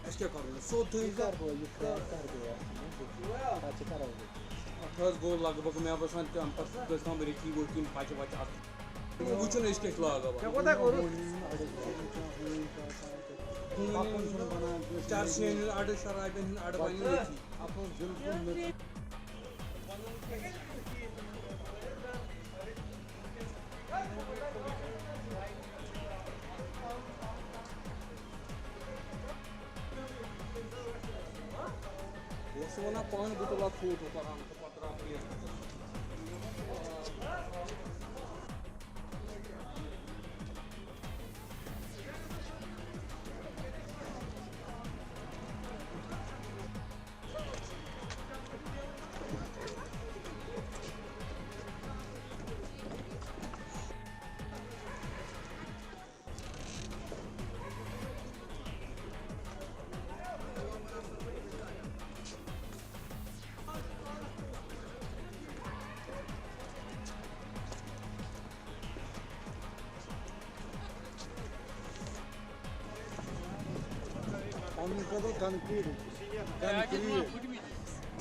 Eşke karıyor. Soğutuyla. Third goal laga bak मैं बस हम पर दस हम मेरी की वो टीम पाँच पाँच आठ वो चुन इसके खिलाफ आगा क्या पता करो चार सीन आठ शराब इन आठ पानी में थी आपको बिल्कुल वो सोना पान बुतला फूट ऊपर हम तो पत्रा प्लेयर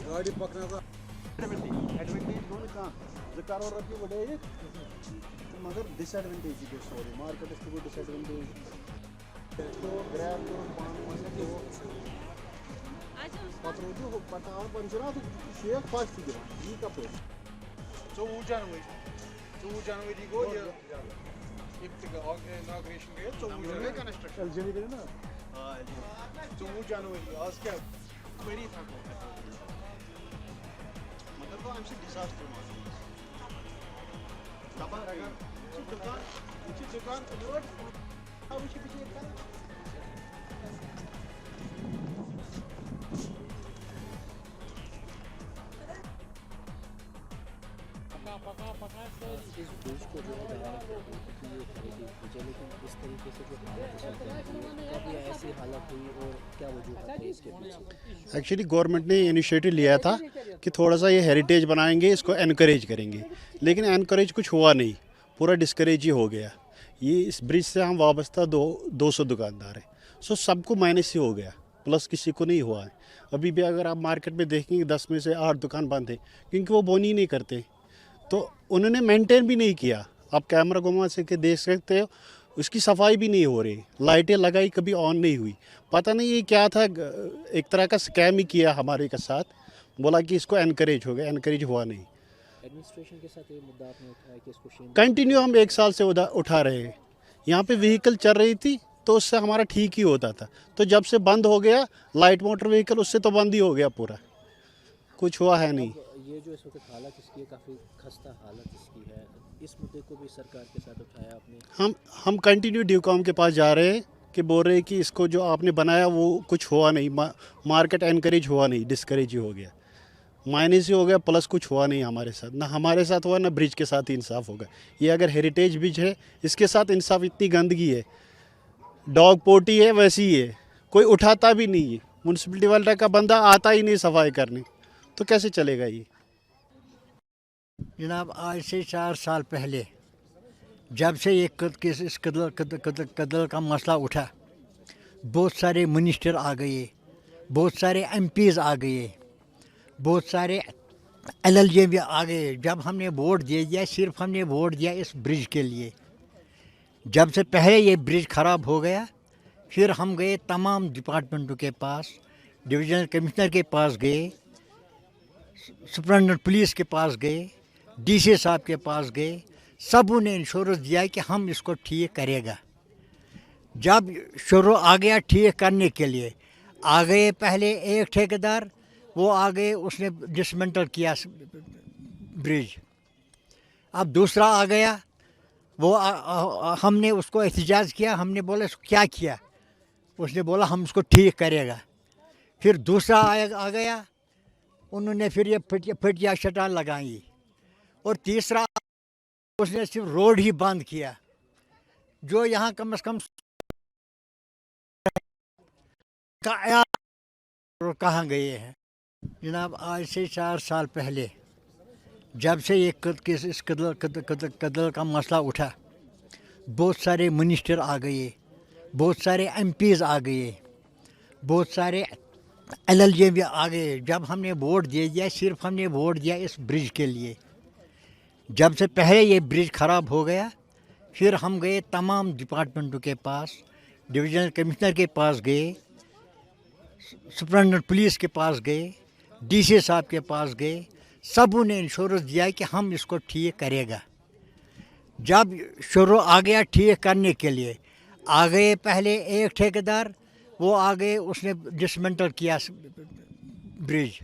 गाड़ी पकड़ना था एडवांटेज करो रखी बड़े मगर डिसएडवांटेज है सॉरी मार्केट इसको डिसएडवांटेज तो ग्रैब तो पान तो पत्रों जो पता और पंचरा तो शेयर फास्ट दिया ये का पे So January go if the inauguration gaya so January construction LGD दे ना so January आज क्या मेरी था मतलब तो हमसे डिजास्टर तब अगर दुकान रोड अब उसी पीछे का इस देश को जो है लेकिन इस तरीके से जो हालत कब ये ऐसी हालत हुई और क्या वजूहत है इसके पीछे? एक्चुअली गवर्नमेंट ने इनिशिएटिव लिया था कि थोड़ा सा ये हेरिटेज बनाएंगे, इसको एनकरेज करेंगे, लेकिन एनकरेज कुछ हुआ नहीं, पूरा डिस्करेज ही हो गया। ये इस ब्रिज से हम वाबस्ता 200 दुकानदार हैं, सो सबको माइनस ही हो गया, प्लस किसी को नहीं हुआ है। अभी भी अगर आप मार्केट में देखेंगे 10 में से 8 दुकान बंद है, क्योंकि वो बोनी नहीं करते, तो उन्होंने मेंटेन भी नहीं किया। आप कैमरा घुमा के देख सकते हो, उसकी सफाई भी नहीं हो रही, लाइटें लगाई कभी ऑन नहीं हुई। पता नहीं ये क्या था, एक तरह का स्कैम ही किया हमारे के साथ, बोला कि इसको एनकरेज हो गया, एनकरेज हुआ नहीं। एडमिनिस्ट्रेशन के साथ ये मुद्दा आपने उठाया कि इसको कंटिन्यू हम 1 साल से उठा रहे हैं। यहाँ पे व्हीकल चल रही थी तो उससे हमारा ठीक ही होता था, तो जब से बंद हो गया लाइट मोटर व्हीकल, उससे तो बंद ही हो गया पूरा, कुछ हुआ है नहीं। ये जो इस वक्त हालत इसकी है, काफ़ी खस्ता हालत इसकी है, इस मुद्दे को भी सरकार के साथ उठाया आपने? हम कंटिन्यू ड्यूकॉम के पास जा रहे हैं कि बोल रहे हैं कि इसको जो आपने बनाया वो कुछ हुआ नहीं, मार्केट एनकरेज हुआ नहीं, डिस्करेज ही हो गया, माइनस ही हो गया, प्लस कुछ हुआ नहीं हमारे साथ, ना हमारे साथ हुआ ना ब्रिज के साथ ही इंसाफ होगा। ये अगर हेरिटेज ब्रिज है, इसके साथ इंसाफ, इतनी गंदगी है, डॉग पोटी है वैसी ही है, कोई उठाता भी नहीं है, म्यूनसिपलिटी वाला का बंदा आता ही नहीं सफाई करने, तो कैसे चलेगा ये। जनाब आज से 4 साल पहले जब से ये इस कत्ल का मसला उठा, बहुत सारे मिनिस्टर आ गए, बहुत सारे एमपीज़ आ गए, बहुत सारे एलएलजे भी आ गए। जब हमने वोट दे दिया, सिर्फ हमने वोट दिया इस ब्रिज के लिए। जब से पहले ये ब्रिज ख़राब हो गया, फिर हम गए तमाम डिपार्टमेंटों के पास, डिविजनल कमिश्नर के पास गए, सुपरिटेंडेंट पुलिस के पास गए, डीसी साहब के पास गए, सबों ने इंश्योरेंस दिया कि हम इसको ठीक करेगा। जब शुरू आ गया ठीक करने के लिए, आ गए पहले एक ठेकेदार, वो आ गए, उसने डिसमेंटल किया ब्रिज। अब दूसरा आ गया, वो हमने उसको एहतजाज किया, हमने बोला इसको क्या किया, उसने बोला हम उसको ठीक करेगा। फिर दूसरा आ गया, उन्होंने फिर ये फटिया शटान लगाई, और तीसरा उसने सिर्फ रोड ही बंद किया, जो यहाँ कम से कम कहाँ गए हैं। जनाब आज से 4 साल पहले जब से ये इस कत्ल का मसला उठा, बहुत सारे मिनिस्टर आ गए, बहुत सारे एमपीज़ आ गए, बहुत सारे एलएलजे भी आ गए। जब हमने वोट दे दिया, सिर्फ हमने वोट दिया इस ब्रिज के लिए। जब से पहले ये ब्रिज ख़राब हो गया, फिर हम गए तमाम डिपार्टमेंटों के पास, डिविजनल कमिश्नर के पास गए, सुपरिटेंडेंट पुलिस के पास गए, डीसी साहब के पास गए। सबों ने इंश्योरेंस दिया कि हम इसको ठीक करेगा। जब शुरू आ गया ठीक करने के लिए, आ गए पहले एक ठेकेदार, वो आ गए, उसने डिसमेंटल किया ब्रिज।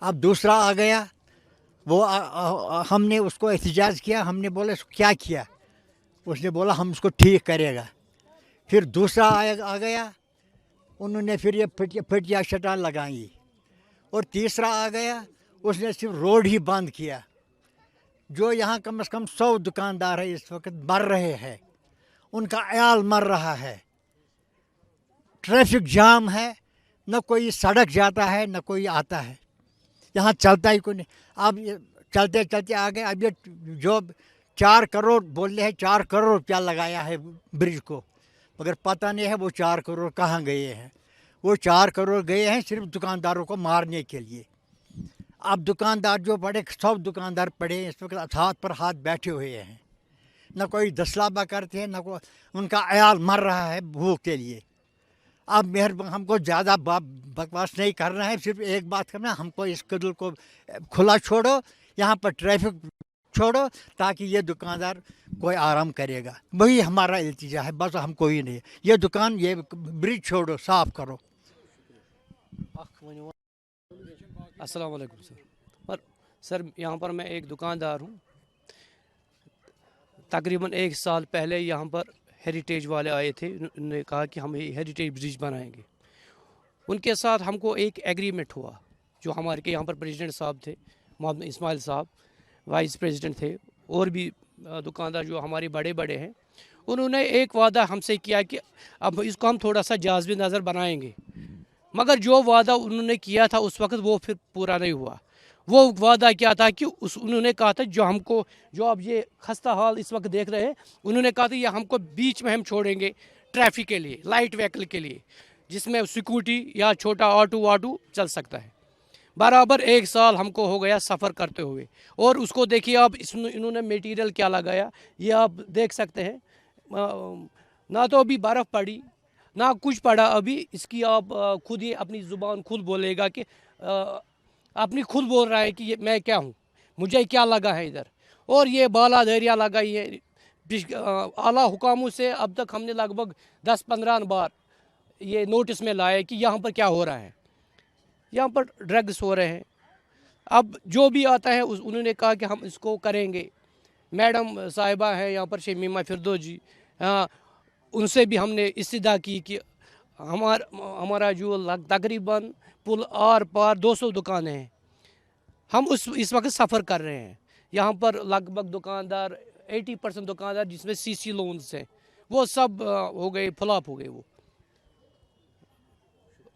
अब दूसरा आ गया, वो हमने उसको एहतजाज किया, हमने बोला इसको क्या किया, उसने बोला हम उसको ठीक करेगा। फिर दूसरा आ गया, उन्होंने फिर ये फटिया शटान लगाई। और तीसरा आ गया, उसने सिर्फ रोड ही बंद किया। जो यहाँ कम से कम 100 दुकानदार है इस वक्त मर रहे हैं, उनका अयाल मर रहा है। ट्रैफिक जाम है, न कोई सड़क जाता है न कोई आता है, यहाँ चलता ही कोई नहीं। अब ये चलते चलते आ गए। अब ये जो 4 करोड़ बोल रहे हैं, 4 करोड़ रुपया लगाया है ब्रिज को, मगर पता नहीं है वो 4 करोड़ कहाँ गए हैं। वो 4 करोड़ गए हैं सिर्फ दुकानदारों को मारने के लिए। अब दुकानदार जो बड़े 100 दुकानदार पड़े हैं इस वक्त हाथ पर हाथ बैठे हुए हैं, न कोई दसलाबा करते हैं, न कोई, उनका अयाल मर रहा है भूख के लिए। अब हमको ज़्यादा बकवास नहीं करना है, सिर्फ एक बात करना है, हमको इस कत्ल को खुला छोड़ो, यहाँ पर ट्रैफिक छोड़ो, ताकि ये दुकानदार कोई आराम करेगा। वही हमारा इल्तिजा है, बस हम कोई नहीं। ये दुकान, ये ब्रिज छोड़ो, साफ़ करो। अस्सलाम वालेकुम सर। सर यहाँ पर मैं एक दुकानदार हूँ। तकरीबन 1 साल पहले यहाँ पर हेरिटेज वाले आए थे, उन्होंने कहा कि हम हेरिटेज ब्रिज बनाएंगे। उनके साथ हमको एक एग्रीमेंट हुआ। जो हमारे के यहाँ पर प्रेसिडेंट साहब थे, मोहम्मद इस्माइल साहब, वाइस प्रेसिडेंट थे, और भी दुकानदार जो हमारे बड़े बड़े हैं, उन्होंने एक वादा हमसे किया कि अब इसको हम थोड़ा सा जाज़बी नज़र बनाएंगे। मगर जो वादा उन्होंने किया था उस वक्त वो फिर पूरा नहीं हुआ। वो वादा क्या था कि उन्होंने कहा था जो हमको, जो अब ये खस्ता हाल इस वक्त देख रहे हैं, उन्होंने कहा था ये हमको बीच में हम छोड़ेंगे ट्रैफिक के लिए, लाइट व्हीकल के लिए, जिसमें सिक्योरिटी या छोटा ऑटो वाटो चल सकता है। बराबर 1 साल हमको हो गया सफ़र करते हुए, और उसको देखिए अब इन्होंने मटेरियल क्या लगाया, ये आप देख सकते हैं। ना तो अभी बर्फ़ पड़ी ना कुछ पड़ा अभी। इसकी आप खुद ही अपनी ज़ुबान खुद बोलेगा कि अपनी खुद बोल रहा है कि ये मैं क्या हूँ, मुझे क्या लगा है इधर। और ये बाला दरिया लगाई है। आला हुकामों से अब तक हमने लगभग 10-15 बार ये नोटिस में लाया कि यहाँ पर क्या हो रहा है, यहाँ पर ड्रग्स हो रहे हैं। अब जो भी आता है उन्होंने कहा कि हम इसको करेंगे। मैडम साहिबा हैं यहाँ पर, शमीमा फिरदौस जी, उनसे भी हमने इस्तिदा की कि हमारा जो तकरीबन पुल आर पार 200 दुकानें हैं, हम इस वक्त सफ़र कर रहे हैं। यहाँ पर लगभग दुकानदार 80% दुकानदार जिसमें सीसी लोन्स हैं, वो सब हो गए, फ्लॉप हो गए वो।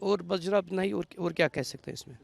और बस जनाब नहीं, और क्या कह सकते हैं इसमें।